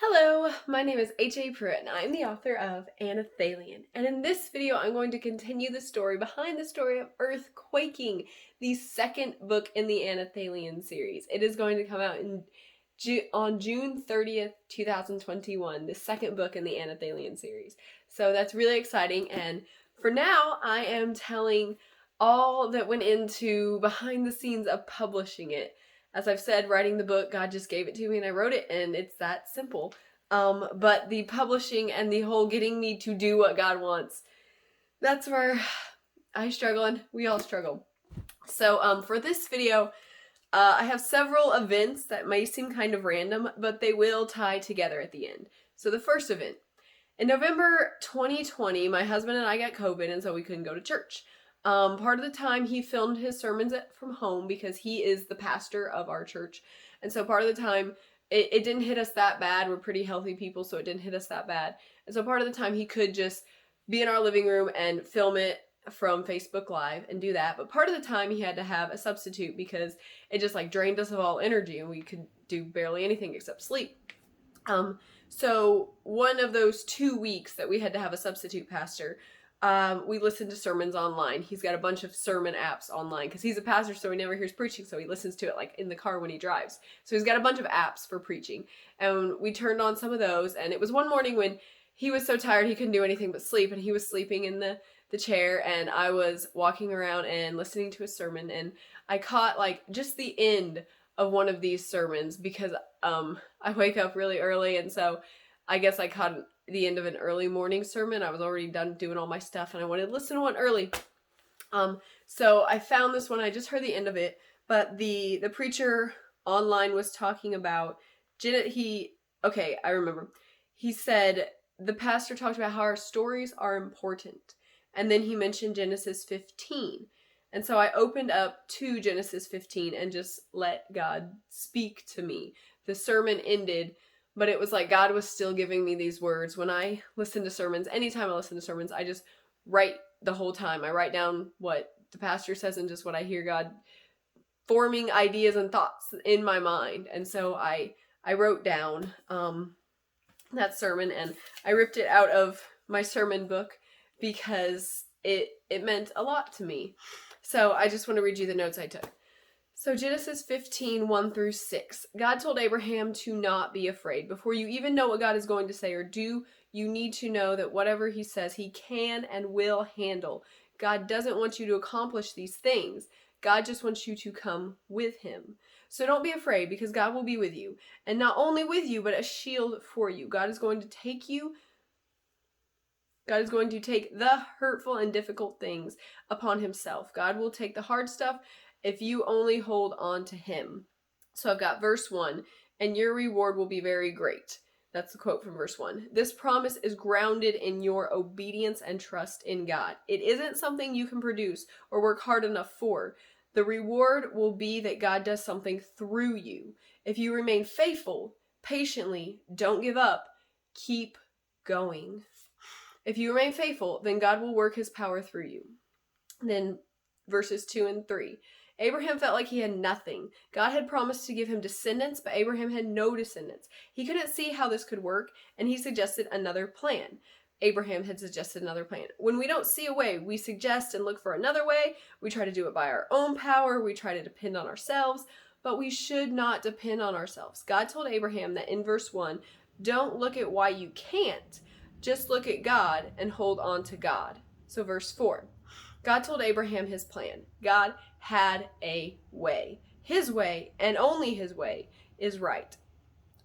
Hello, my name is HAPruitt and I'm the author of Anelthalien. And in this video, I'm going to continue the story behind the story of Earth Quaking, the second book in the Anelthalien series. It is going to come out on June 30th, 2021, the second book in the Anelthalien series. So that's really exciting. And for now, I am telling all that went into behind the scenes of publishing it. As I've said, writing the book, God just gave it to me and I wrote it, and it's that simple. But the publishing and the whole getting me to do what God wants, that's where I struggle, and we all struggle. So for this video, I have several events that may seem kind of random, but they will tie together at the end. So the first event. In November 2020, my husband and I got COVID, and so we couldn't go to church. Part of the time he filmed his sermons from home because he is the pastor of our church. And so part of the time it didn't hit us that bad. We're pretty healthy people, so it didn't hit us that bad. And so part of the time he could just be in our living room and film it from Facebook Live and do that. But part of the time he had to have a substitute because it just drained us of all energy and we could do barely anything except sleep. So one of those 2 weeks that we had to have a substitute pastor, we listened to sermons online. He's got a bunch of sermon apps online because he's a pastor, so he never hears preaching, so he listens to it in the car when he drives. So he's got a bunch of apps for preaching, and we turned on some of those, and it was one morning when he was so tired he couldn't do anything but sleep, and he was sleeping in the chair, and I was walking around and listening to a sermon, and I caught just the end of one of these sermons because I wake up really early, and so I guess I caught the end of an early morning sermon. I was already done doing all my stuff and I wanted to listen to one early. So I found this one. I just heard the end of it, but the preacher online was talking about I remember. He said the pastor talked about how our stories are important, and then he mentioned Genesis 15. And so I opened up to Genesis 15 and just let God speak to me. The sermon ended, but it was God was still giving me these words. When I listen to sermons, anytime I listen to sermons, I just write the whole time. I write down what the pastor says and just what I hear God forming ideas and thoughts in my mind. And so I wrote down that sermon, and I ripped it out of my sermon book because it meant a lot to me. So I just want to read you the notes I took. So Genesis 15, 1-6. God told Abraham to not be afraid. Before you even know what God is going to say or do, you need to know that whatever he says, he can and will handle. God doesn't want you to accomplish these things. God just wants you to come with him. So don't be afraid, because God will be with you. And not only with you, but a shield for you. God is going to take the hurtful and difficult things upon himself. God will take the hard stuff if you only hold on to him. So I've got verse 1, and your reward will be very great. That's the quote from verse 1. This promise is grounded in your obedience and trust in God. It isn't something you can produce or work hard enough for. The reward will be that God does something through you. If you remain faithful, patiently, don't give up, keep going. If you remain faithful, then God will work his power through you. Then verses 2 and 3. Abraham felt like he had nothing. God had promised to give him descendants, but Abraham had no descendants. He couldn't see how this could work, and he suggested another plan. Abraham had suggested another plan. When we don't see a way, we suggest and look for another way. We try to do it by our own power. We try to depend on ourselves, but we should not depend on ourselves. God told Abraham that in verse 1, don't look at why you can't. Just look at God and hold on to God. So verse 4. God told Abraham his plan. God had a way. His way, and only his way, is right.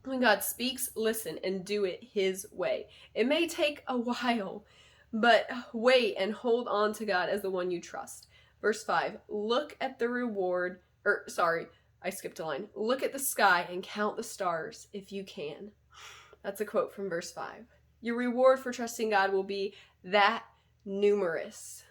When God speaks, listen and do it his way. It may take a while, but wait and hold on to God as the one you trust. Verse 5, look at the reward, I skipped a line. Look at the sky and count the stars if you can. That's a quote from verse 5. Your reward for trusting God will be that numerous.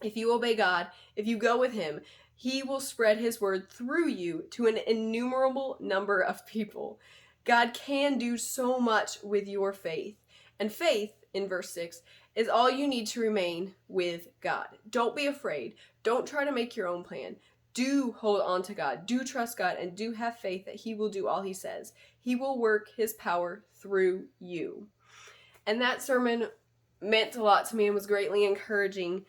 If you obey God, if you go with him, he will spread his word through you to an innumerable number of people. God can do so much with your faith. And faith, in verse 6, is all you need to remain with God. Don't be afraid. Don't try to make your own plan. Do hold on to God. Do trust God, and do have faith that he will do all he says. He will work his power through you. And that sermon meant a lot to me and was greatly encouraging,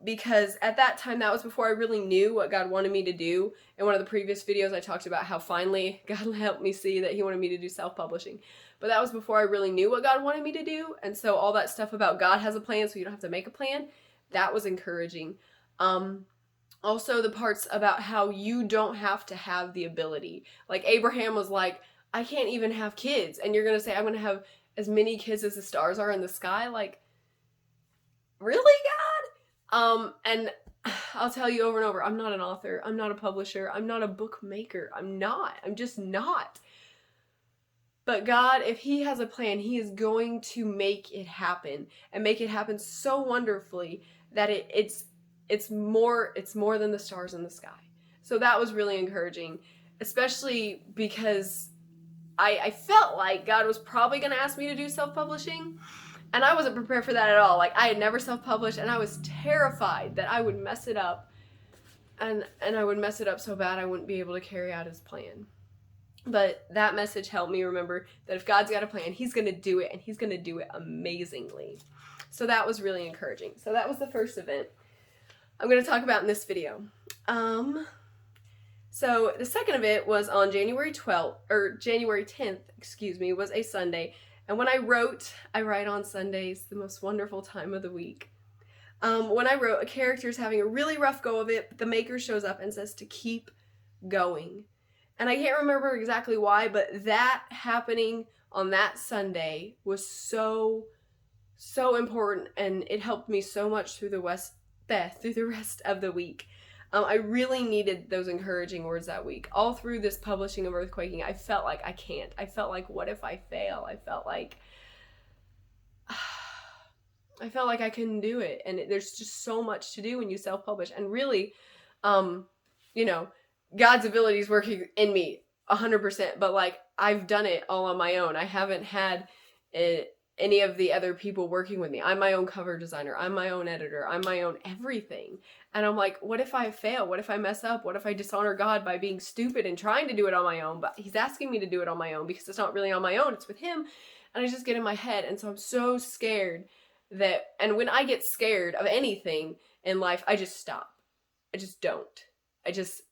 because at that time, that was before I really knew what God wanted me to do. In one of the previous videos, I talked about how finally God helped me see that he wanted me to do self-publishing. But that was before I really knew what God wanted me to do. And so all that stuff about God has a plan so you don't have to make a plan, that was encouraging. Also the parts about how you don't have to have the ability. Like Abraham was like, I can't even have kids. And you're going to say, I'm going to have as many kids as the stars are in the sky? Like, really, God? And I'll tell you over and over, I'm not an author. I'm not a publisher. I'm not a bookmaker. I'm just not. But God, if he has a plan, he is going to make it happen, and make it happen so wonderfully that it's more than the stars in the sky. So that was really encouraging, especially because I felt like God was probably going to ask me to do self-publishing, and I wasn't prepared for that at all. Like, I had never self-published, and I was terrified that I would mess it up, and I would mess it up so bad I wouldn't be able to carry out his plan. But that message helped me remember that if God's got a plan, he's going to do it, and he's going to do it amazingly. So that was really encouraging. So that was the first event I'm going to talk about in this video. So the second event was on January 10th, was a Sunday. And when I write on Sundays, the most wonderful time of the week. When I wrote, a character is having a really rough go of it, but the maker shows up and says to keep going. And I can't remember exactly why, but that happening on that Sunday was so important, and it helped me so much through the rest of the week. I really needed those encouraging words that week. All through this publishing of Earthquaking, I felt like I can't. I felt like, what if I fail? I felt like I couldn't do it. And there's just so much to do when you self-publish. And really, God's ability is working in me 100%. But like, I've done it all on my own. I haven't had any of the other people working with me. I'm my own cover designer. I'm my own editor. I'm my own everything. And I'm like, what if I fail? What if I mess up? What if I dishonor God by being stupid and trying to do it on my own? But he's asking me to do it on my own because it's not really on my own. It's with him. And I just get in my head. And so I'm so scared and when I get scared of anything in life, I just stop. I just don't. I just,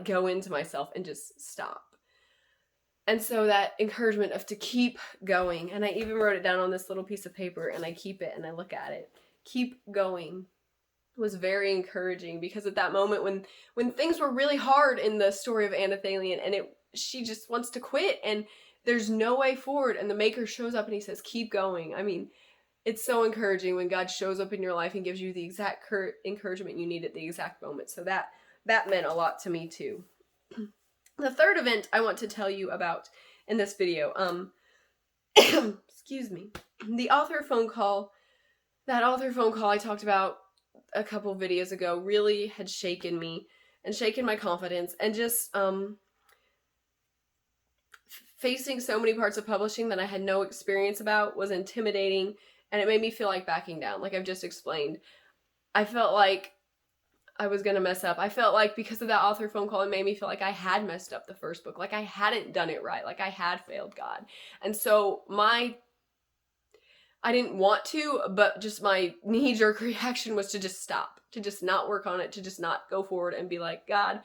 go into myself and just stop. And so that encouragement of to keep going, and I even wrote it down on this little piece of paper, and I keep it and I look at it. Keep going was very encouraging, because at that moment when things were really hard in the story of Anelthalien, and she just wants to quit, and there's no way forward, and the maker shows up and he says, keep going. I mean, it's so encouraging when God shows up in your life and gives you the exact encouragement you need at the exact moment. So that meant a lot to me too. The third event I want to tell you about in this video, excuse me, the author phone call. That author phone call I talked about a couple videos ago really had shaken me and shaken my confidence, and just facing so many parts of publishing that I had no experience about was intimidating, and it made me feel like backing down, like I've just explained. I felt like I was going to mess up. I felt like because of that author phone call, it made me feel like I had messed up the first book, like I hadn't done it right, like I had failed God. And so I didn't want to, but just my knee-jerk reaction was to just stop, to just not work on it, to just not go forward and be like, God,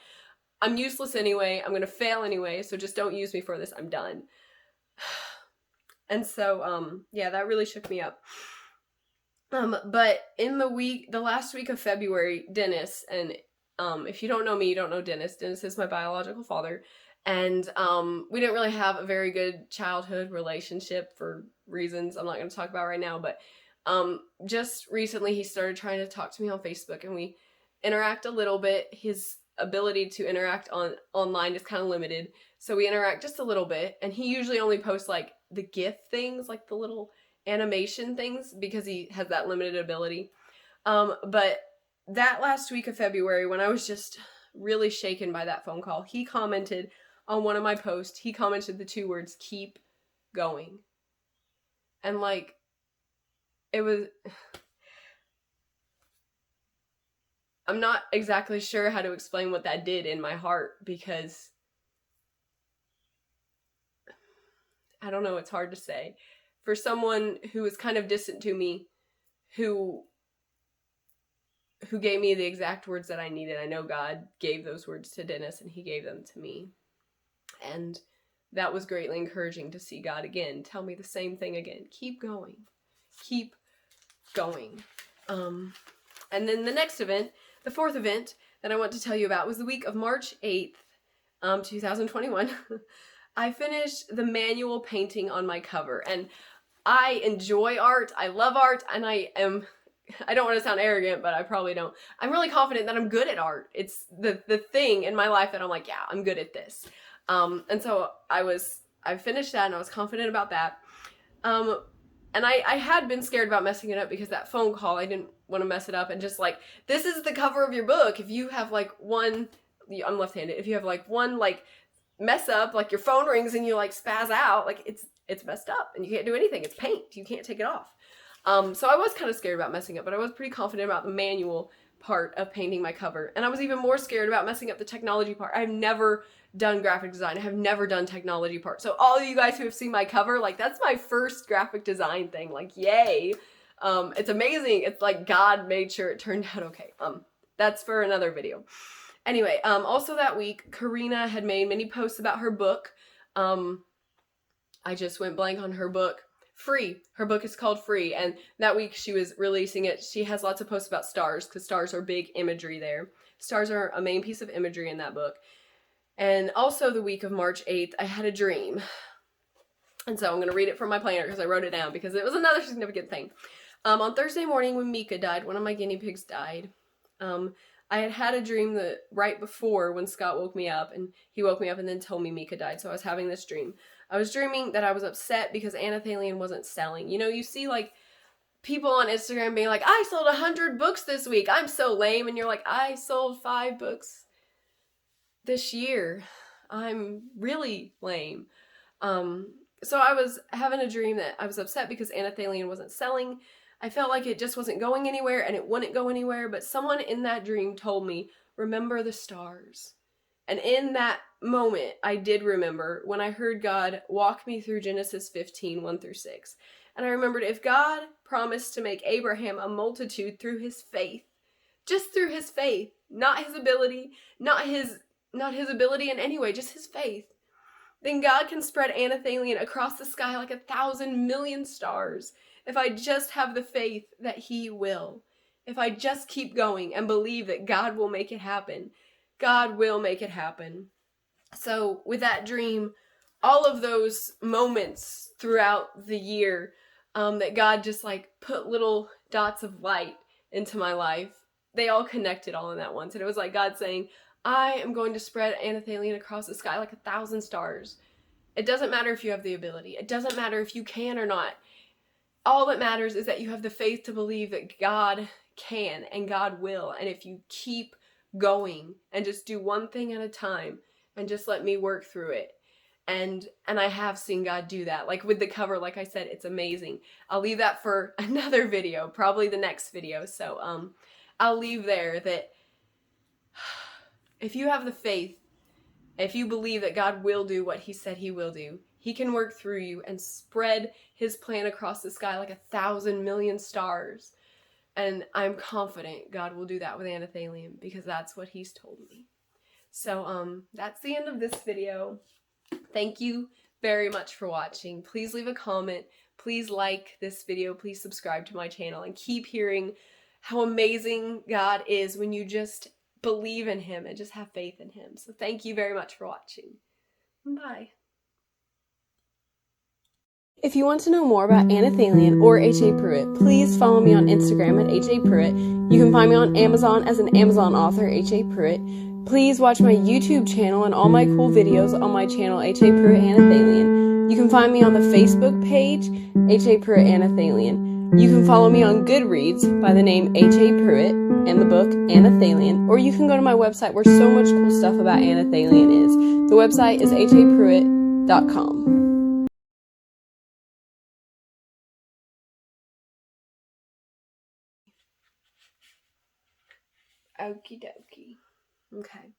I'm useless anyway, I'm going to fail anyway, so just don't use me for this, I'm done. And so, yeah, that really shook me up. But in the last week of February, Dennis, and if you don't know me, you don't know Dennis. Dennis is my biological father, and we didn't really have a very good childhood relationship for reasons I'm not going to talk about right now, but just recently he started trying to talk to me on Facebook, and we interact a little bit. His ability to interact online is kind of limited, so we interact just a little bit, and he usually only posts like the GIF things, like the little animation things, because he has that limited ability. But that last week of February, when I was just really shaken by that phone call, he commented on one of my posts. He commented the 2 words, keep going. And like, it was, I'm not exactly sure how to explain what that did in my heart, because I don't know, it's hard to say. For someone who was kind of distant to me, who gave me the exact words that I needed. I know God gave those words to Dennis and he gave them to me. And that was greatly encouraging to see God again tell me the same thing again. Keep going. Keep going. And then the next event, the fourth event that I want to tell you about was the week of March 8th, 2021. I finished the manual painting on my cover, and I enjoy art. I love art, and I don't want to sound arrogant, but I probably don't. I'm really confident that I'm good at art. It's the thing in my life that I'm like, yeah, I'm good at this. And so I finished that and I was confident about that. And I had been scared about messing it up because that phone call, I didn't want to mess it up, and just like, this is the cover of your book. If you have like one, I'm left-handed, if you have like one like mess up, like your phone rings and you like spaz out, like it's messed up and you can't do anything. It's paint. You can't take it off. So I was kind of scared about messing up, but I was pretty confident about the manual part of painting my cover. And I was even more scared about messing up the technology part. I've never done graphic design. I have never done technology part. So all of you guys who have seen my cover, like, that's my first graphic design thing. Like, yay. It's amazing. It's like God made sure it turned out okay. That's for another video. Anyway, also that week, Karina had made many posts about her book. I just went blank on her book. Free. Her book is called Free, and that week she was releasing it. She has lots of posts about stars, because stars are big imagery there. Stars are a main piece of imagery in that book. And also the week of March 8th, I had a dream. And so I'm going to read it from my planner because I wrote it down because it was another significant thing. On Thursday morning when Mika died, one of my guinea pigs died, I had a dream that right before when Scott woke me up, and he woke me up and then told me Mika died. So I was having this dream. I was dreaming that I was upset because Anelthalien wasn't selling. You know, you see like people on Instagram being like, I sold 100 books this week. I'm so lame. And you're like, I sold 5 books this year. I'm really lame. So I was having a dream that I was upset because Anelthalien wasn't selling. I felt like it just wasn't going anywhere and it wouldn't go anywhere, but someone in that dream told me, remember the stars. And in that moment, I did remember when I heard God walk me through Genesis 15, 1-6. And I remembered if God promised to make Abraham a multitude through his faith, just through his faith, not his ability, not his ability in any way, just his faith, then God can spread Anelthalien across the sky like 1,000 million stars if I just have the faith that he will. If I just keep going and believe that God will make it happen. God will make it happen. So with that dream, all of those moments throughout the year that God just like put little dots of light into my life, they all connected all in that once. And it was like God saying, I am going to spread Anelthalien across the sky like 1,000 stars. It doesn't matter if you have the ability. It doesn't matter if you can or not. All that matters is that you have the faith to believe that God can and God will. And if you keep going and just do one thing at a time and just let me work through it. And I have seen God do that. Like with the cover, like I said, it's amazing. I'll leave that for another video, probably the next video. So I'll leave there that if you have the faith, if you believe that God will do what he said he will do, he can work through you and spread his plan across the sky like 1,000 million stars. And I'm confident God will do that with Anelthalien because that's what he's told me. So that's the end of this video. Thank you very much for watching. Please leave a comment. Please like this video. Please subscribe to my channel and keep hearing how amazing God is when you just believe in him and just have faith in him. So thank you very much for watching. Bye. If you want to know more about Anelthalien or HAPruitt, please follow me on Instagram at HAPruitt. You can find me on Amazon as an Amazon author, HAPruitt. Please watch my YouTube channel and all my cool videos on my channel, HAPruitt Anelthalien. You can find me on the Facebook page, HAPruitt Anelthalien. You can follow me on Goodreads by the name HAPruitt and the book Anelthalien, or you can go to my website where so much cool stuff about Anelthalien is. The website is HAPruitt.com. Okie dokie. Okay.